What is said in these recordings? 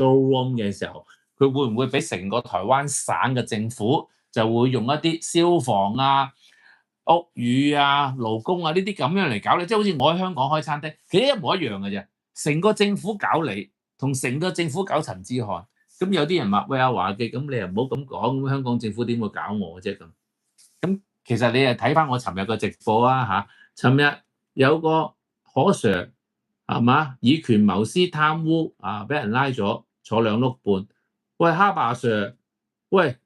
showroom 嘅時候，佢會唔會俾成個台灣省嘅政府就會用一啲消防啊、屋宇啊、勞工啊呢啲咁樣嚟搞你？即係好似我喺香港開餐廳，其實一模一樣嘅啫。成個政府搞你，同成個政府搞陳之漢。咁有啲人話：喂，阿華記，咁你又唔好咁講，咁香港政府點會搞我啫？咁其實你係睇翻我尋日個直播啊嚇，尋日有個何 Sir 係嘛，以權謀私貪污啊，俾人拉咗坐2碌半。喂，哈爸 Sir，喂，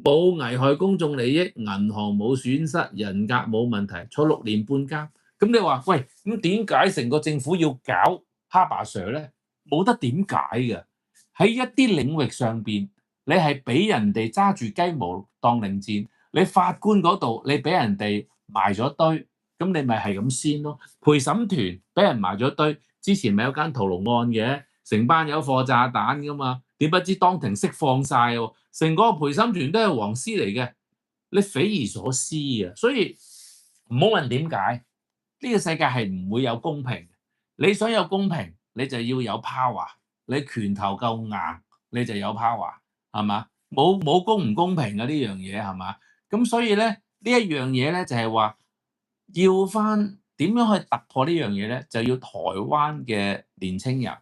冇危害公眾利益，銀行冇損失，人格冇問題，坐6年半監。咁你話喂，咁點解成個政府要搞哈爸 Sir 咧？冇得點解嘅。喺一啲領域上邊，你係俾人哋揸住雞毛當令箭。你法官嗰度，你俾人哋埋咗堆，咁你咪係咁先咯。陪審團俾人埋咗堆，之前咪有間屠龍案嘅，成班友貨炸彈噶嘛，點不知當庭釋放晒喎，成個陪審團都係黃絲嚟嘅，你匪夷所思啊！所以唔好問點解，呢個世界係唔會有公平。你想有公平，你就要有 power， 你拳頭夠硬，你就有 power， 係嘛？冇公唔公平嘅呢樣嘢係嘛？咁所以咧，呢一樣嘢咧就係話要翻點樣去突破呢樣嘢咧，就要台灣嘅年青人，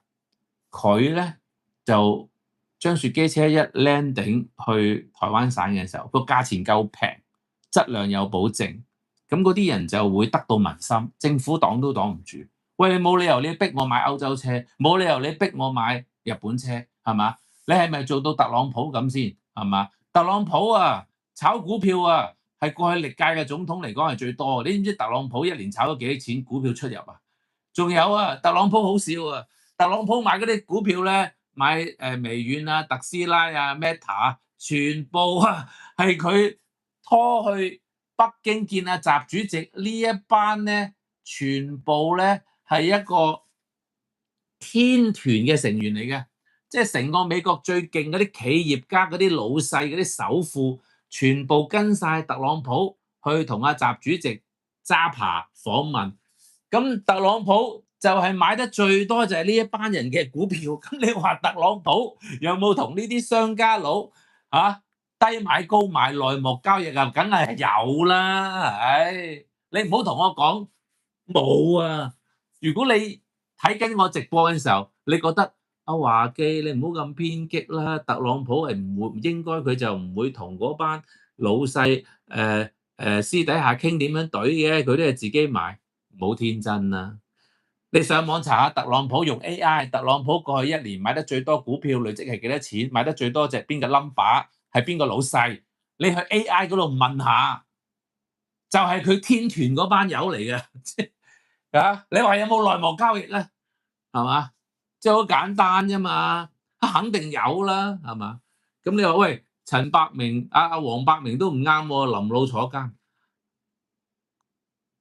佢咧就將雪機車一 landing 去台灣省嘅時候，個價錢夠平，質量有保證，咁嗰啲人就會得到民心，政府擋都擋唔住。喂，冇理由你逼我買歐洲車，冇理由你逼我買日本車，係嘛？你係咪做到特朗普咁先係嘛？特朗普啊！炒股票啊，係過去歷屆嘅總統嚟講係最多。你知唔知特朗普一年炒咗幾多錢股票出入啊？仲有啊，特朗普好笑啊！特朗普買嗰啲股票咧，買微軟啊、特斯拉啊、Meta 啊，全部啊係佢拖去北京見阿習主席呢一班咧，全部咧係一個天團嘅成員嚟嘅，即係成個美國最勁嗰啲企業家、嗰啲老細、嗰啲首富。全部跟晒特朗普去同阿習主席揸扒訪問，咁特朗普就係買得最多就係呢一班人嘅股票。咁你話特朗普有冇同呢啲商家佬低買高買內幕交易啊？梗係有啦，唉，你唔好同我講冇啊！如果你睇緊我直播嘅時候，你覺得阿華記，你唔好咁偏激啦。特朗普係唔應該，佢就唔會同嗰班老細私底下傾點樣懟嘅，佢都係自己買，冇天真啦。你上網查下特朗普用 AI， 特朗普過去1年買得最多股票累積係幾多錢？買得最多隻邊個 number 係邊個老細？你去 AI 嗰度問下，就係佢天團嗰班友嚟嘅。你話有冇內幕交易咧？係嘛？即係好簡單啫嘛，肯定有啦，係嘛？咁你話喂，陳百明、黃百鳴都唔啱喎，林老坐監。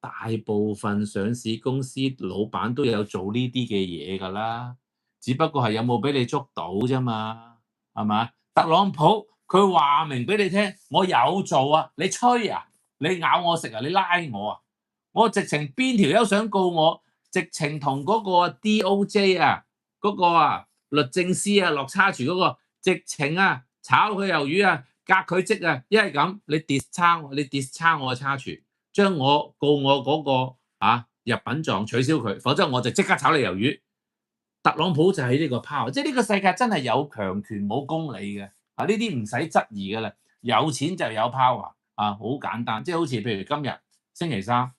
大部分上市公司老闆都有做呢啲嘅嘢㗎啦，只不過係有冇俾你捉到啫嘛，係嘛？特朗普佢話明俾你聽，我有做啊，你吹啊，你咬我食啊，你拉我啊，我直情邊條友想告我，直情同嗰個 DOJ 啊。嗰個律政司落差廚嗰個直情炒佢魷魚革佢職啊！一係咁你 dis 我嘅差廚，將我告我嗰個入稟狀取消佢，否則我就即刻炒你魷魚。特朗普就係呢個 power， 即係呢個世界真係有強權冇公理嘅呢啲唔使質疑㗎啦，有錢就有 power 好簡單，即係好似譬如今日星期三，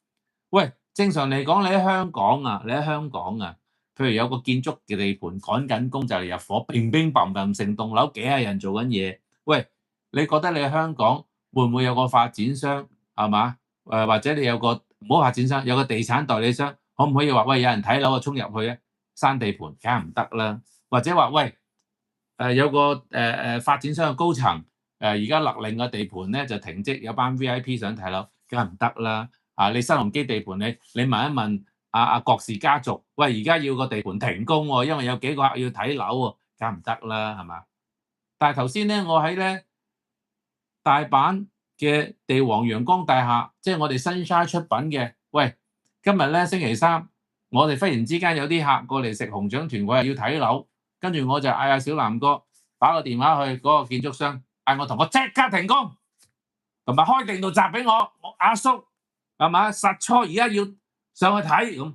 喂，正常嚟講你喺香港譬如有個建築嘅地盤趕緊工就嚟入伙，乒乒乓乓成棟樓幾廿人做緊嘢。喂，你覺得你喺香港會唔會有個發展商係嘛？或者你有個唔好發展商，有個地產代理商，可唔可以話喂有人睇樓啊衝入去啊？閂地盤梗係唔得啦。或者話喂有個發展商嘅高層而家勒令個地盤咧就停職，有班 VIP 想睇樓，梗係唔得啦。你新鴻基地盤你問一問。郭氏家族，喂，而家要個地盤停工喎，因為有幾個客要睇樓喎，梗唔得啦，係嘛？但係頭先咧，我喺咧大阪嘅地王陽光大廈，即係我哋新 Sunshine 出品嘅。喂，今日咧星期三，我哋忽然之間有啲客過嚟食紅掌團，我又要睇樓，跟住我就嗌阿小南哥打個電話去嗰個建築商，嗌我同我即刻停工，同埋開定道閘俾我阿叔係嘛，實錯而家要上去睇咁，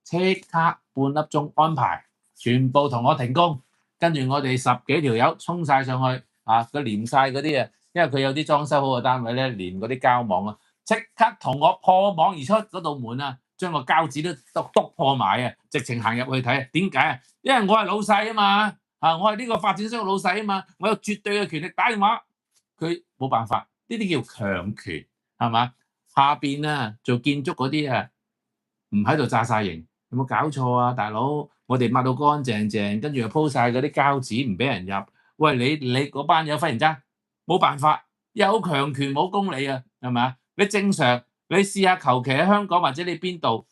即刻半粒鐘安排，全部同我停工，跟住我哋10幾條友衝晒上去啊！佢連晒嗰啲啊，因為佢有啲裝修好嘅單位咧，連嗰啲膠網啊，即刻同我破網而出嗰道門啊，將個膠紙都篤破埋啊！直情行入去睇，點解啊？因為我係老細啊嘛，我係呢個發展商嘅老細啊嘛，我有絕對嘅權力打電話，佢冇辦法，呢啲叫強權係嘛？下邊啊做建築嗰啲啊，唔喺度炸晒型，有冇搞錯啊，大佬？我哋抹到乾淨淨，跟住又鋪晒嗰啲膠紙，唔俾人入。喂，你嗰班友忽然間冇辦法，有強權冇公理啊，係咪啊？你正常，你試下求其喺香港或者你邊度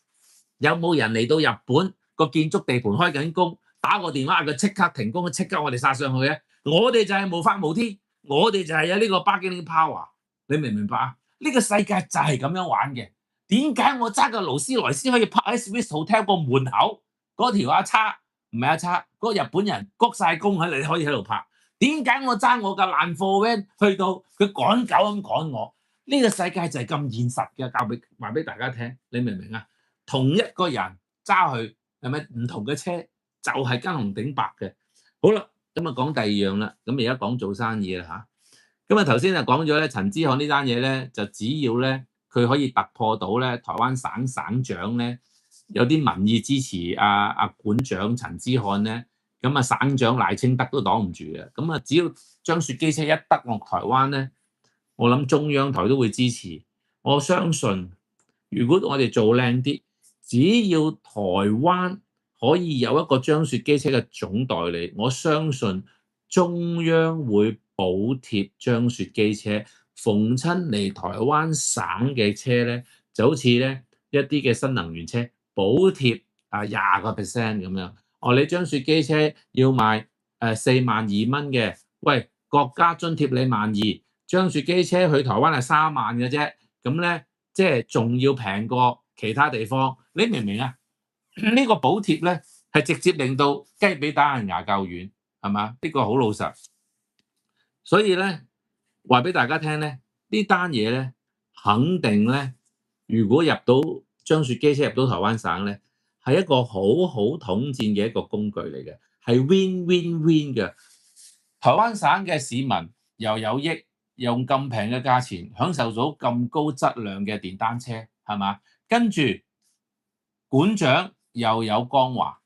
有冇人嚟到日本個建築地盤開緊工，打個電話佢即刻停工，即刻我哋殺上去啊！我哋就係無法無天，我哋就係有呢個 bargaining power， 你明唔明白啊？呢個世界就係咁樣玩嘅。點解我揸個勞斯萊斯可以泊喺 Swiss Hotel 個門口？嗰條阿叉唔係阿叉，嗰個日本人鞠晒躬喺你可以喺度泊。點解我揸我架爛貨 van 去到佢趕狗咁趕我？呢個世界就係咁現實嘅，話俾大家聽，你明唔明啊？同一個人揸去係咪唔同嘅車，就係跟紅頂白嘅。好啦，咁啊講第二樣啦，咁而家講做生意啦嚇。咁啊頭先就講咗咧，陳之漢呢單嘢咧，就只要咧佢可以突破到咧台灣省長咧有啲民意支持阿館長陳之漢咧，咁啊省長賴清德都擋唔住嘅。咁啊只要張雪機車一得落台灣咧，我諗中央台都會支持。我相信如果我哋做靚啲，只要台灣可以有一個張雪機車嘅總代理，我相信中央會補貼張雪機車，逢親嚟台灣省嘅車咧，就好似咧一啲嘅新能源車補貼20% 咁樣。你張雪機車要賣42000嘅，喂，國家津貼你12000，張雪機車去台灣係3萬嘅啫，咁咧即係仲要平過其他地方，你明唔明啊？呢個補貼咧係直接令到雞髀打人牙較軟，係嘛？呢個好老實。所以咧，話俾大家聽咧，呢單嘢咧，肯定咧，如果入到張雪機車入到台灣省咧，係一個好好統戰嘅一個工具嚟嘅，係 win-win-win 嘅。台灣省嘅市民又有益，用咁平嘅價錢享受到咁高質量嘅電單車，係嘛？跟住館長又有光華，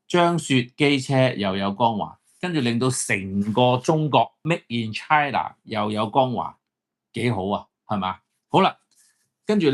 張雪機車又有光華。跟住令到成個中國 Make in China 又有光華，幾好啊，係嘛？好啦，跟住你。